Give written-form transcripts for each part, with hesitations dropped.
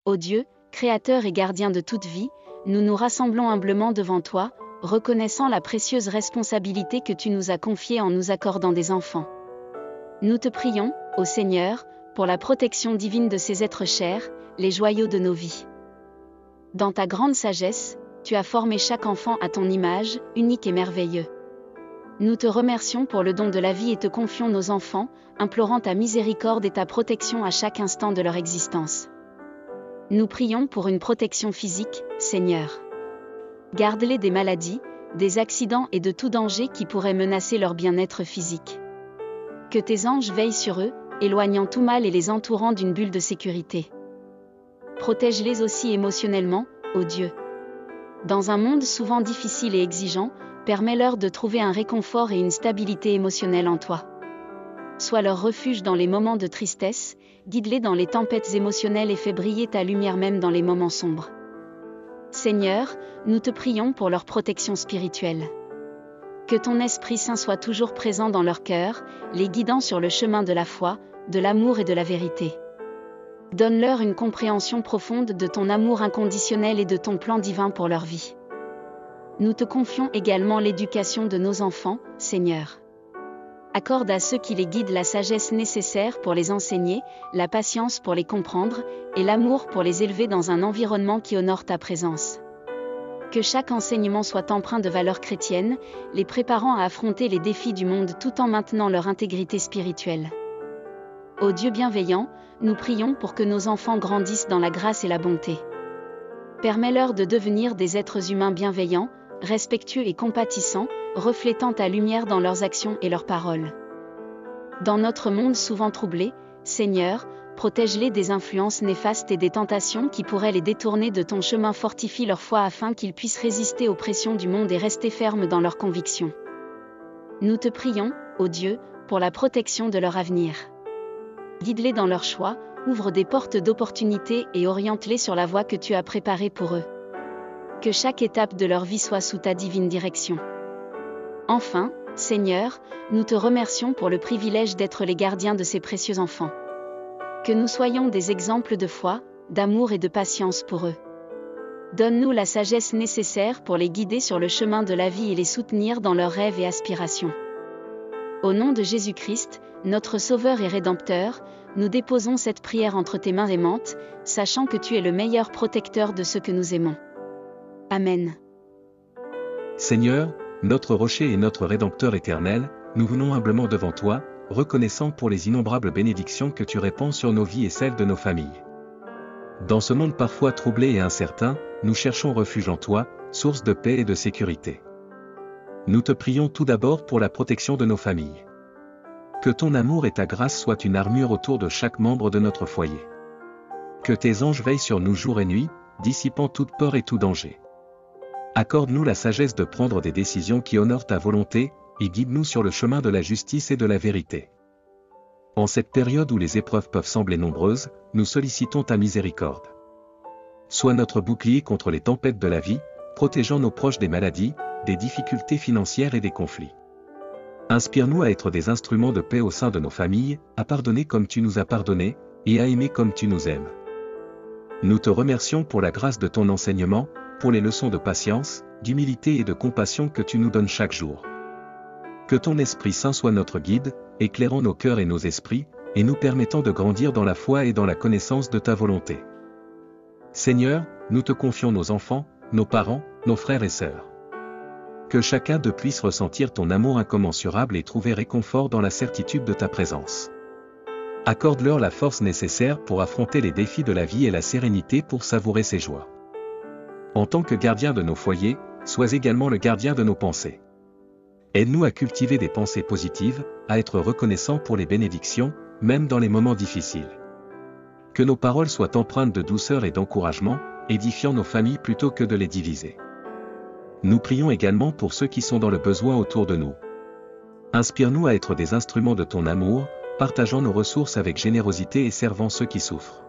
Ô Dieu, Créateur et gardien de toute vie, nous nous rassemblons humblement devant toi, reconnaissant la précieuse responsabilité que tu nous as confiée en nous accordant des enfants. Nous te prions, ô Seigneur, pour la protection divine de ces êtres chers, les joyaux de nos vies. Dans ta grande sagesse, tu as formé chaque enfant à ton image, unique et merveilleux. Nous te remercions pour le don de la vie et te confions nos enfants, implorant ta miséricorde et ta protection à chaque instant de leur existence. Nous prions pour une protection physique, Seigneur. Garde-les des maladies, des accidents et de tout danger qui pourrait menacer leur bien-être physique. Que tes anges veillent sur eux, éloignant tout mal et les entourant d'une bulle de sécurité. Protège-les aussi émotionnellement, ô Dieu. Dans un monde souvent difficile et exigeant, permets-leur de trouver un réconfort et une stabilité émotionnelle en toi. Sois leur refuge dans les moments de tristesse, guide-les dans les tempêtes émotionnelles et fais briller ta lumière même dans les moments sombres. Seigneur, nous te prions pour leur protection spirituelle. Que ton Esprit Saint soit toujours présent dans leur cœur, les guidant sur le chemin de la foi, de l'amour et de la vérité. Donne-leur une compréhension profonde de ton amour inconditionnel et de ton plan divin pour leur vie. Nous te confions également l'éducation de nos enfants, Seigneur. Accorde à ceux qui les guident la sagesse nécessaire pour les enseigner, la patience pour les comprendre, et l'amour pour les élever dans un environnement qui honore ta présence. Que chaque enseignement soit empreint de valeurs chrétiennes, les préparant à affronter les défis du monde tout en maintenant leur intégrité spirituelle. Ô Dieu bienveillant, nous prions pour que nos enfants grandissent dans la grâce et la bonté. Permets-leur de devenir des êtres humains bienveillants, respectueux et compatissants, reflétant ta lumière dans leurs actions et leurs paroles. Dans notre monde souvent troublé, Seigneur, protège-les des influences néfastes et des tentations qui pourraient les détourner de ton chemin. Fortifie leur foi afin qu'ils puissent résister aux pressions du monde et rester fermes dans leurs convictions. Nous te prions, ô Dieu, pour la protection de leur avenir. Guide-les dans leurs choix, ouvre des portes d'opportunités et oriente-les sur la voie que tu as préparée pour eux. Que chaque étape de leur vie soit sous ta divine direction. Enfin, Seigneur, nous te remercions pour le privilège d'être les gardiens de ces précieux enfants. Que nous soyons des exemples de foi, d'amour et de patience pour eux. Donne-nous la sagesse nécessaire pour les guider sur le chemin de la vie et les soutenir dans leurs rêves et aspirations. Au nom de Jésus-Christ, notre Sauveur et Rédempteur, nous déposons cette prière entre tes mains aimantes, sachant que tu es le meilleur protecteur de ceux que nous aimons. Amen. Seigneur, notre rocher et notre Rédempteur éternel, nous venons humblement devant toi, reconnaissant pour les innombrables bénédictions que tu répands sur nos vies et celles de nos familles. Dans ce monde parfois troublé et incertain, nous cherchons refuge en toi, source de paix et de sécurité. Nous te prions tout d'abord pour la protection de nos familles. Que ton amour et ta grâce soient une armure autour de chaque membre de notre foyer. Que tes anges veillent sur nous jour et nuit, dissipant toute peur et tout danger. Accorde-nous la sagesse de prendre des décisions qui honorent ta volonté, et guide-nous sur le chemin de la justice et de la vérité. En cette période où les épreuves peuvent sembler nombreuses, nous sollicitons ta miséricorde. Sois notre bouclier contre les tempêtes de la vie, protégeant nos proches des maladies, des difficultés financières et des conflits. Inspire-nous à être des instruments de paix au sein de nos familles, à pardonner comme tu nous as pardonné, et à aimer comme tu nous aimes. Nous te remercions pour la grâce de ton enseignement, pour les leçons de patience, d'humilité et de compassion que tu nous donnes chaque jour. Que ton Esprit Saint soit notre guide, éclairant nos cœurs et nos esprits, et nous permettant de grandir dans la foi et dans la connaissance de ta volonté. Seigneur, nous te confions nos enfants, nos parents, nos frères et sœurs. Que chacun d'eux puisse ressentir ton amour incommensurable et trouver réconfort dans la certitude de ta présence. Accorde-leur la force nécessaire pour affronter les défis de la vie et la sérénité pour savourer ses joies. En tant que gardien de nos foyers, sois également le gardien de nos pensées. Aide-nous à cultiver des pensées positives, à être reconnaissants pour les bénédictions, même dans les moments difficiles. Que nos paroles soient empreintes de douceur et d'encouragement, édifiant nos familles plutôt que de les diviser. Nous prions également pour ceux qui sont dans le besoin autour de nous. Inspire-nous à être des instruments de ton amour, partageant nos ressources avec générosité et servant ceux qui souffrent.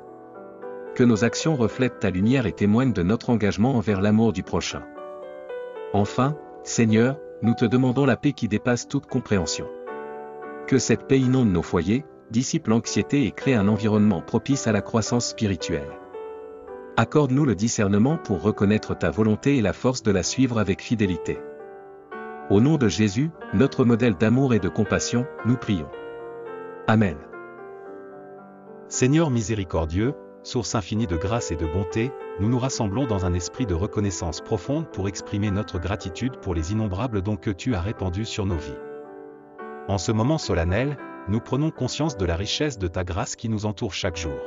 Que nos actions reflètent ta lumière et témoignent de notre engagement envers l'amour du prochain. Enfin, Seigneur, nous te demandons la paix qui dépasse toute compréhension. Que cette paix inonde nos foyers, dissipe l'anxiété et crée un environnement propice à la croissance spirituelle. Accorde-nous le discernement pour reconnaître ta volonté et la force de la suivre avec fidélité. Au nom de Jésus, notre modèle d'amour et de compassion, nous prions. Amen. Seigneur miséricordieux, source infinie de grâce et de bonté, nous nous rassemblons dans un esprit de reconnaissance profonde pour exprimer notre gratitude pour les innombrables dons que tu as répandus sur nos vies. En ce moment solennel, nous prenons conscience de la richesse de ta grâce qui nous entoure chaque jour.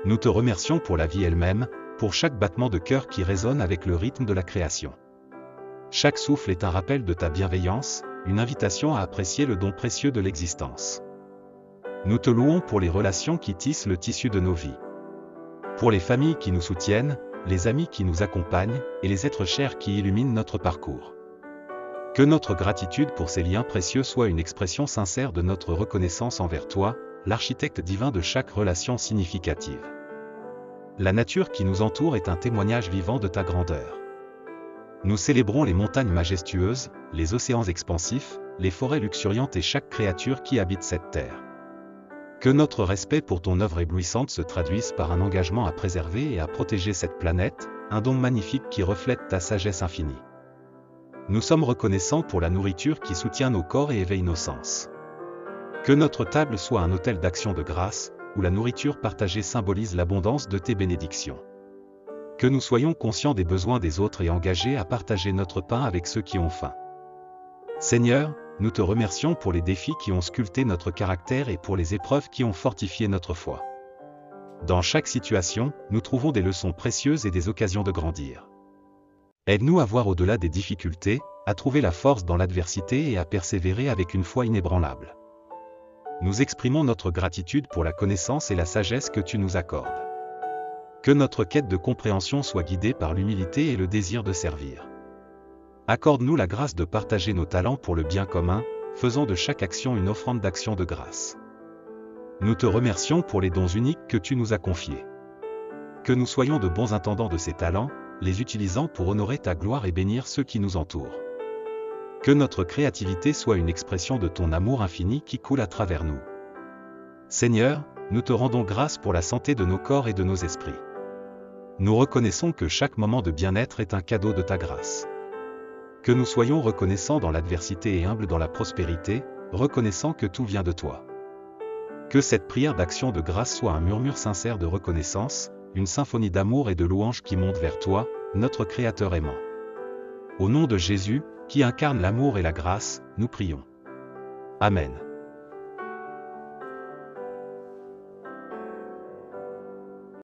Nous te remercions pour la vie elle-même, pour chaque battement de cœur qui résonne avec le rythme de la création. Chaque souffle est un rappel de ta bienveillance, une invitation à apprécier le don précieux de l'existence. Nous te louons pour les relations qui tissent le tissu de nos vies. Pour les familles qui nous soutiennent, les amis qui nous accompagnent, et les êtres chers qui illuminent notre parcours. Que notre gratitude pour ces liens précieux soit une expression sincère de notre reconnaissance envers toi, l'architecte divin de chaque relation significative. La nature qui nous entoure est un témoignage vivant de ta grandeur. Nous célébrons les montagnes majestueuses, les océans expansifs, les forêts luxuriantes et chaque créature qui habite cette terre. Que notre respect pour ton œuvre éblouissante se traduise par un engagement à préserver et à protéger cette planète, un don magnifique qui reflète ta sagesse infinie. Nous sommes reconnaissants pour la nourriture qui soutient nos corps et éveille nos sens. Que notre table soit un autel d'action de grâce, où la nourriture partagée symbolise l'abondance de tes bénédictions. Que nous soyons conscients des besoins des autres et engagés à partager notre pain avec ceux qui ont faim. Seigneur, nous te remercions pour les défis qui ont sculpté notre caractère et pour les épreuves qui ont fortifié notre foi. Dans chaque situation, nous trouvons des leçons précieuses et des occasions de grandir. Aide-nous à voir au-delà des difficultés, à trouver la force dans l'adversité et à persévérer avec une foi inébranlable. Nous exprimons notre gratitude pour la connaissance et la sagesse que tu nous accordes. Que notre quête de compréhension soit guidée par l'humilité et le désir de servir. Accorde-nous la grâce de partager nos talents pour le bien commun, faisant de chaque action une offrande d'action de grâce. Nous te remercions pour les dons uniques que tu nous as confiés. Que nous soyons de bons intendants de ces talents, les utilisant pour honorer ta gloire et bénir ceux qui nous entourent. Que notre créativité soit une expression de ton amour infini qui coule à travers nous. Seigneur, nous te rendons grâce pour la santé de nos corps et de nos esprits. Nous reconnaissons que chaque moment de bien-être est un cadeau de ta grâce. Que nous soyons reconnaissants dans l'adversité et humbles dans la prospérité, reconnaissant que tout vient de toi. Que cette prière d'action de grâce soit un murmure sincère de reconnaissance, une symphonie d'amour et de louange qui monte vers toi, notre Créateur aimant. Au nom de Jésus, qui incarne l'amour et la grâce, nous prions. Amen.